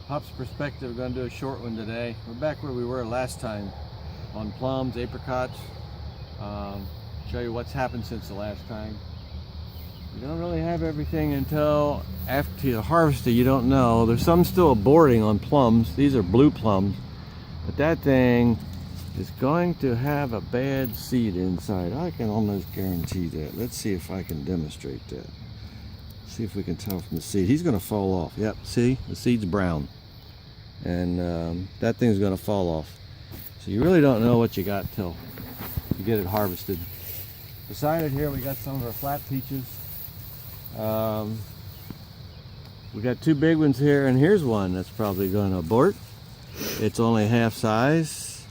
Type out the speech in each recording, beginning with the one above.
Pop's perspective, we're going to do a short one today. We're back where we were last time on plums, apricots. Show you what's happened since the last time. You don't really have everything until after you harvest it. You don't know. There's some still aborting on plums. These are blue plums. But that thing is going to have a bad seed inside. I can almost guarantee that. Let's see if I can demonstrate that. See if we can tell from the seed. He's going to fall off. Yep, see? The seed's brown. And that thing's going to fall off. So you really don't know what you got till you get it harvested. Beside it here we got some of our flat peaches. We got two big ones here, and here's one that's probably going to abort. It's only half size.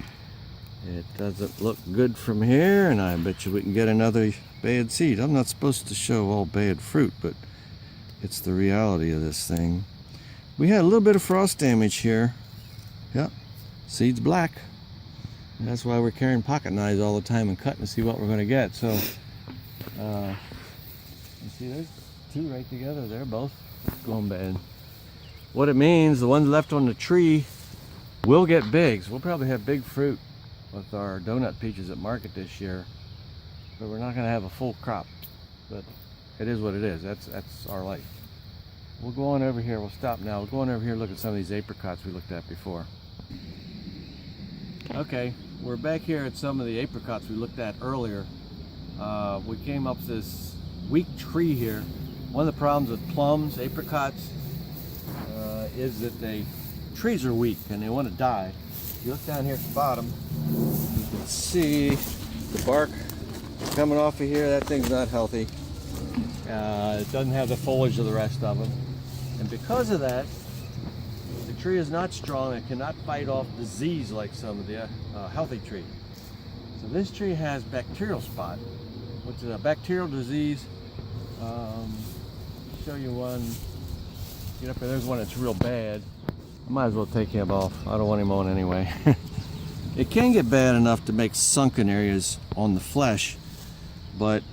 It doesn't look good from here, and I bet you we can get another bad seed. I'm not supposed to show all bad fruit, but it's the reality of this thing. We had a little bit of frost damage here. Yep, seed's black. And that's why we're carrying pocket knives all the time and cutting to see what we're going to get. So, you see, there's two right together. They're both going bad. What it means, the ones left on the tree will get big. So we'll probably have big fruit with our donut peaches at market this year. But we're not going to have a full crop. But it is what it is. That's our life. We'll go on over here. We'll stop now. We'll go on over here and look at some of these apricots we looked at before. Okay, we're back here at some of the apricots we looked at earlier. We came up this weak tree here. One of the problems with plums, apricots, is that trees are weak and they want to die. If you look down here at the bottom, you can see the bark coming off of here. That thing's not healthy. It doesn't have the foliage of the rest of them. And because of that, the tree is not strong and cannot fight off disease like some of the healthy trees. So this tree has bacterial spot, which is a bacterial disease. Show you one. Get up there. There's one that's real bad. I might as well take him off. I don't want him on anyway. It can get bad enough to make sunken areas on the flesh, but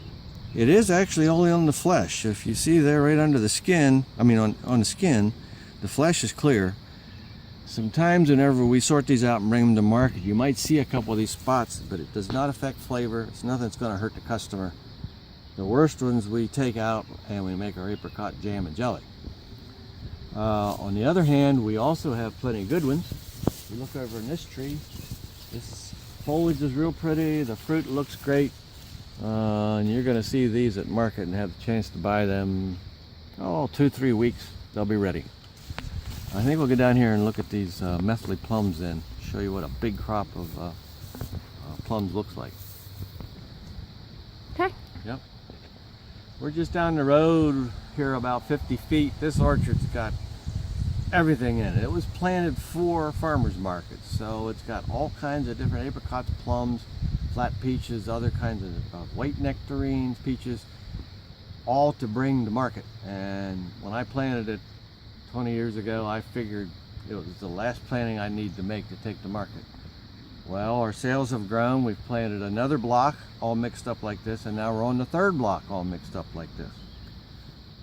it is actually only on the flesh. If you see there right under the skin, I mean on the skin, the flesh is clear. Sometimes whenever we sort these out and bring them to market, you might see a couple of these spots, but it does not affect flavor. It's nothing that's going to hurt the customer. The worst ones we take out and we make our apricot jam and jelly. On the other hand, we also have plenty of good ones. If you look over in this tree, this foliage is real pretty, the fruit looks great. And you're going to see these at market and have the chance to buy them, 2-3 weeks. They'll be ready. I think we'll go down here and look at these methyl plums then, show you what a big crop of plums looks like. Okay. Yep. We're just down the road here about 50 feet. This orchard's got everything in it. It was planted for farmers markets, so it's got all kinds of different apricots, plums, flat peaches, other kinds of white nectarines, peaches, all to bring to market. And when I planted it 20 years ago, I figured it was the last planting I need to make to take to market. Well, our sales have grown. We've planted another block all mixed up like this, and now we're on the third block all mixed up like this.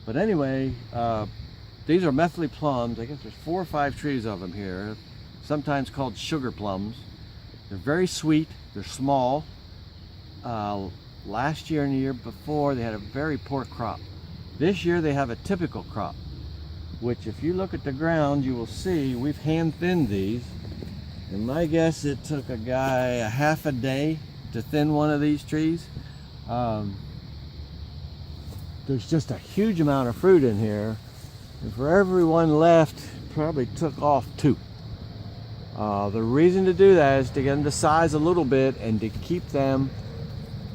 But anyway, these are methyl plums. I guess there's 4 or 5 trees of them here, sometimes called sugar plums. They're very sweet. They're small. Last year and the year before, they had a very poor crop. This year they have a typical crop, which if you look at the ground, you will see we've hand thinned these. And my guess, it took a guy a half a day to thin one of these trees. There's just a huge amount of fruit in here. And for every one left, probably took off 2. The reason to do that is to get them to size a little bit and to keep them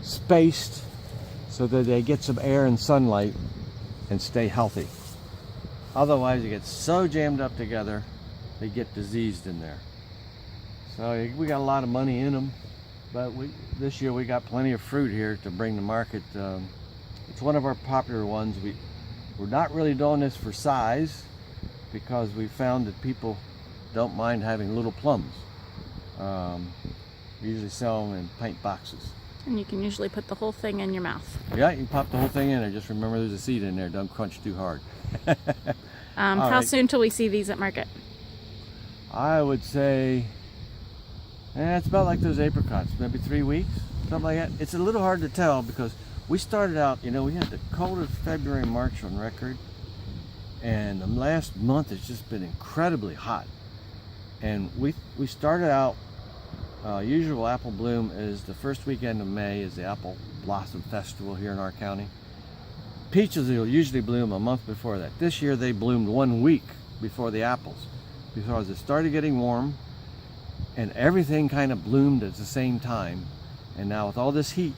spaced so that they get some air and sunlight and stay healthy. Otherwise, they get so jammed up together, they get diseased in there. So we got a lot of money in them, but this year we got plenty of fruit here to bring to market. It's one of our popular ones. We're not really doing this for size because we found that people don't mind having little plums. We usually sell them in pint boxes. And you can usually put the whole thing in your mouth. Yeah, you can pop the whole thing in there. Just remember there's a seed in there. Don't crunch too hard. How soon till we see these at market? I would say it's about like those apricots, maybe 3 weeks, something like that. It's a little hard to tell because we started out, we had the coldest February and March on record, and the last month has just been incredibly hot. And we started out, usual apple bloom is the first weekend of May is the Apple Blossom Festival here in our county. Peaches will usually bloom a month before that. This year they bloomed 1 week before the apples because it started getting warm and everything kind of bloomed at the same time. And now with all this heat,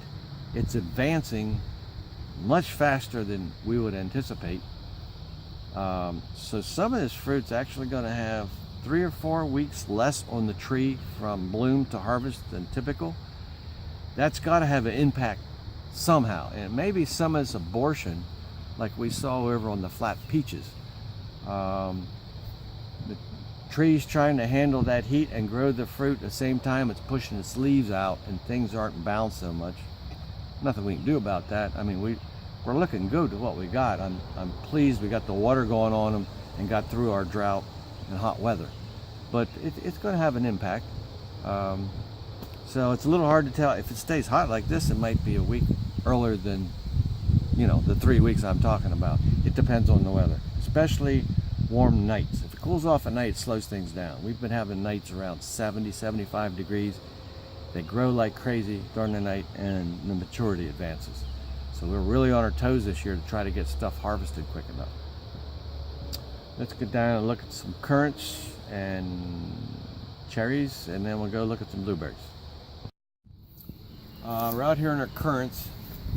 it's advancing much faster than we would anticipate. So some of this fruit's actually going to have 3 or 4 weeks less on the tree from bloom to harvest than typical. That's got to have an impact somehow, and maybe some of this abortion like we saw over on the flat peaches. The tree's trying to handle that heat and grow the fruit at the same time it's pushing its leaves out and things aren't balanced so much. Nothing we can do about that. I mean, we're looking good to what we got. I'm pleased we got the water going on them and got through our drought and hot weather, but it's going to have an impact. So it's a little hard to tell. If it stays hot like this, it might be a week earlier than the 3 weeks I'm talking about. It depends on the weather, especially warm nights. If it cools off at night, it slows things down. We've been having nights around 70, 75 degrees. They grow like crazy during the night and the maturity advances. So we're really on our toes this year to try to get stuff harvested quick enough. Let's get down and look at some currants and cherries, and then we'll go look at some blueberries. We're out here in our currants.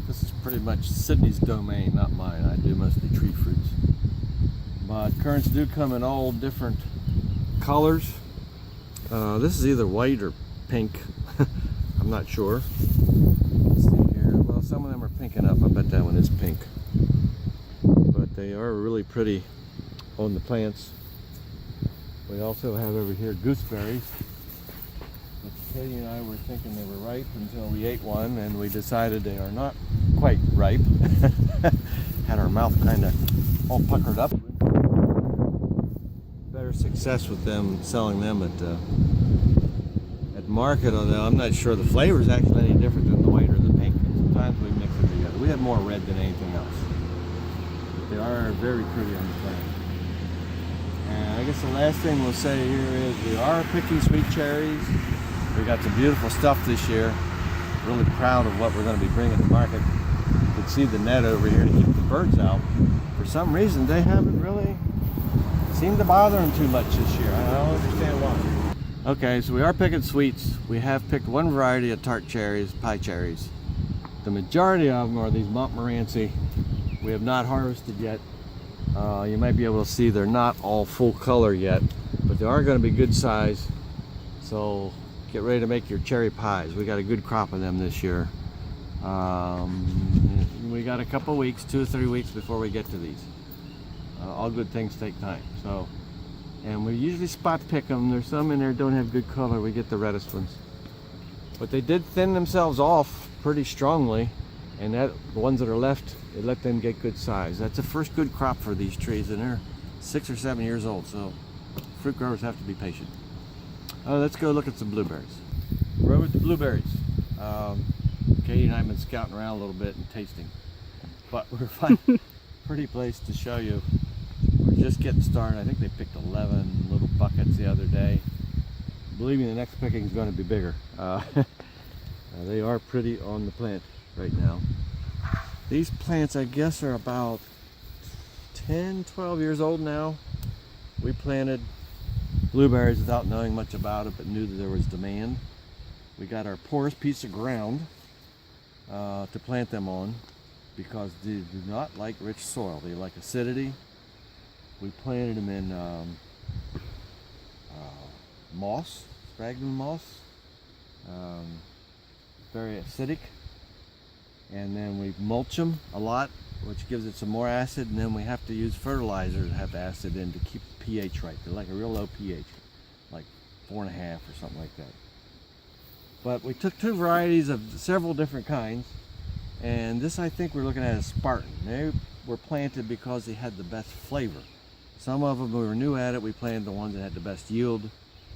This is pretty much Sydney's domain, not mine. I do mostly tree fruits. But currants do come in all different colors. This is either white or pink. I'm not sure. Let's see here. Well, some of them are pinking up. I bet that one is pink. But they are really pretty on the plants. We also have over here gooseberries. But Katie and I were thinking they were ripe until we ate one, and we decided they are not quite ripe. Had our mouth kind of all puckered up. Better success with them selling them at market, although I'm not sure the flavor is actually any different than the white or the pink. Sometimes we mix them together. We have more red than anything else. But they are very pretty on the plant. And I guess the last thing we'll say here is we are picking sweet cherries. We got some beautiful stuff this year. Really proud of what we're going to be bringing to market. You can see the net over here to keep the birds out. For some reason, they haven't really seemed to bother them too much this year. I don't understand why. Okay, so we are picking sweets. We have picked one variety of Tart Cherries, Pie Cherries. The majority of them are these Montmorency. We have not harvested yet. You might be able to see they're not all full color yet, but they are going to be good size. So get ready to make your cherry pies. We got a good crop of them this year. We got a couple weeks, 2 or 3 weeks before we get to these. All good things take time. So, and we usually spot pick them. There's some in there don't have good color. We get the reddest ones. But they did thin themselves off pretty strongly, and the ones that are left, it let them get good size. That's the first good crop for these trees, and they're 6 or 7 years old. So fruit growers have to be patient. Let's go look at some blueberries. We're over at the blueberries. Katie and I have been scouting around a little bit and tasting, but we're finding a pretty place to show you. We're just getting started. I think they picked 11 little buckets the other day. Believe me, the next picking is going to be bigger. They are pretty on the plant right now. These plants, I guess, are about 10, 12 years old now. We planted blueberries without knowing much about it, but knew that there was demand. We got our poorest piece of ground to plant them on because they do not like rich soil. They like acidity. We planted them in moss, sphagnum moss, very acidic. And then we mulch them a lot, which gives it some more acid, and then we have to use fertilizer to have acid in to keep the pH right. They're like a real low pH, like 4.5 or something like that. But we took 2 varieties of several different kinds, and this I think we're looking at is Spartan. They were planted because they had the best flavor. Some of them, we were new at it, we planted the ones that had the best yield.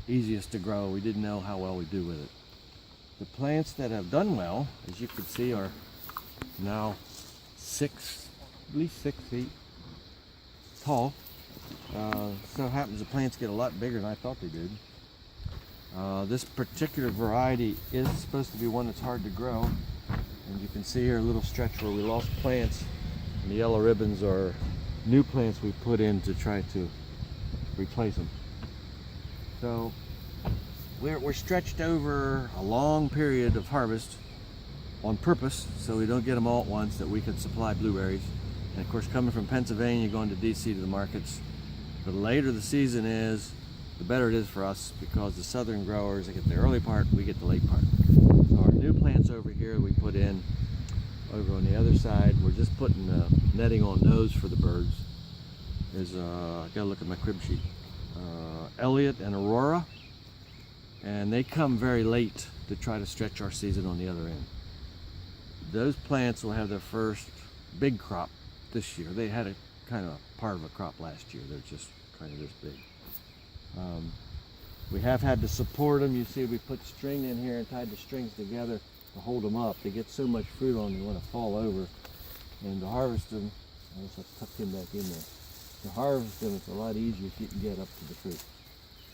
easiest to grow. We didn't know how well we do with it. The plants that have done well, as you can see, are now at least 6 feet tall. So happens the plants get a lot bigger than I thought they did. This particular variety is supposed to be one that's hard to grow. And you can see here a little stretch where we lost plants. And the yellow ribbons are new plants we put in to try to replace them. So we're stretched over a long period of harvest on purpose so we don't get them all at once, that we could supply blueberries. And of course, coming from Pennsylvania, going to DC to the markets, the later the season is, the better it is for us, because the southern growers, they get the early part, we get the late part. So our new plants over here we put in over on the other side. We're just putting netting on those for the birds. There's I gotta look at my crib sheet. Elliot and Aurora, and they come very late to try to stretch our season on the other end. Those plants will have their first big crop this year. They had a kind of part of a crop last year. They're just kind of this big. We have had to support them. You see we put string in here and tied the strings together to hold them up. They get so much fruit on them, they want to fall over. And to harvest them, I just have to tuck him back in there. To harvest them, it's a lot easier if you can get up to the fruit.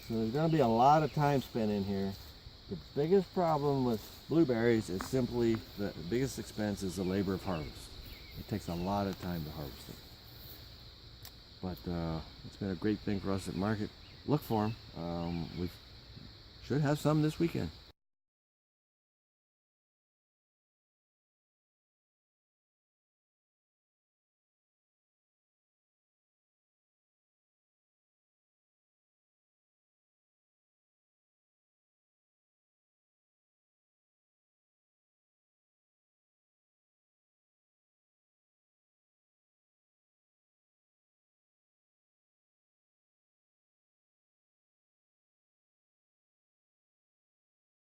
So there's going to be a lot of time spent in here. The biggest problem with blueberries is simply the biggest expense is the labor of harvest. It takes a lot of time to harvest them. But it's been a great thing for us at market. Look for them. We should have some this weekend.